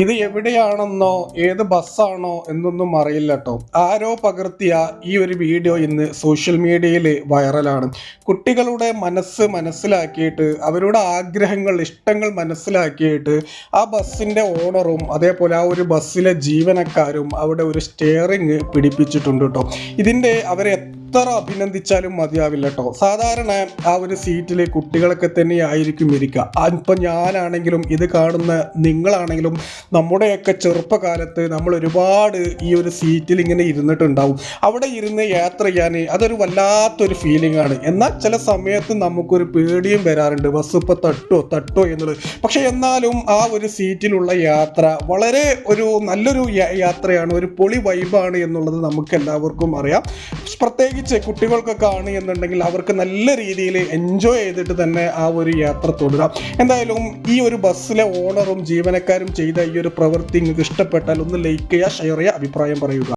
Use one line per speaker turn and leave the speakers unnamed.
ഇത് എവിടെയാണെന്നോ ഏത് ബസ്സാണോ എന്നൊന്നും അറിയില്ല കേട്ടോ. ആരോ പകർത്തിയ ഈ ഒരു വീഡിയോ ഇന്ന് സോഷ്യൽ മീഡിയയിൽ വൈറലാണ്. കുട്ടികളുടെ മനസ്സ് മനസ്സിലാക്കിയിട്ട് അവരുടെ ആഗ്രഹങ്ങൾ ഇഷ്ടങ്ങൾ മനസ്സിലാക്കിയിട്ട് ആ ബസ്സിൻ്റെ ഓണറും അതേപോലെ ആ ഒരു ബസ്സിലെ ജീവനക്കാരും അവിടെ ഒരു സ്റ്റിയറിങ് പിടിപ്പിച്ചിട്ടുണ്ട് കേട്ടോ. ഇതിൻ്റെ അവരെ എത്ര അഭിനന്ദിച്ചാലും മതിയാവില്ല കേട്ടോ. സാധാരണ ആ ഒരു സീറ്റിൽ കുട്ടികളൊക്കെ തന്നെ ആയിരിക്കും ഇരിക്കുക. ഇപ്പം ഞാനാണെങ്കിലും ഇത് കാണുന്ന നിങ്ങളാണെങ്കിലും നമ്മുടെയൊക്കെ ചെറുപ്പകാലത്ത് നമ്മൾ ഒരുപാട് ഈ ഒരു സീറ്റിൽ ഇങ്ങനെ ഇരുന്നിട്ടുണ്ടാവും. അവിടെ ഇരുന്ന് യാത്ര ചെയ്യാൻ അതൊരു വല്ലാത്തൊരു ഫീലിംഗ് ആണ്. എന്നാൽ ചില സമയത്ത് നമുക്കൊരു പേടിയും വരാറുണ്ട്, ബസ് ഇപ്പോൾ തട്ടോ എന്നുള്ളത്. പക്ഷെ എന്നാലും ആ ഒരു സീറ്റിലുള്ള യാത്ര വളരെ ഒരു നല്ലൊരു യാത്രയാണ്, ഒരു പൊളി വൈബാണ് എന്നുള്ളത് നമുക്ക് എല്ലാവർക്കും അറിയാം. പ്രത്യേകിച്ച് കുട്ടികൾക്കൊക്കെ ആണ് എന്നുണ്ടെങ്കിൽ അവർക്ക് നല്ല രീതിയിൽ എൻജോയ് ചെയ്തിട്ട് തന്നെ ആ ഒരു യാത്ര തുടരാം. എന്തായാലും ഈ ഒരു ബസ്സിലെ ഓണറും ജീവനക്കാരും ചെയ്ത ഈ ഒരു പ്രവൃത്തി നിങ്ങൾക്ക് ഇഷ്ടപ്പെട്ടാൽ ഒന്ന് ലൈക്ക് ചെയ്യുക, ഷെയർ ചെയ്യുക, അഭിപ്രായം പറയുക.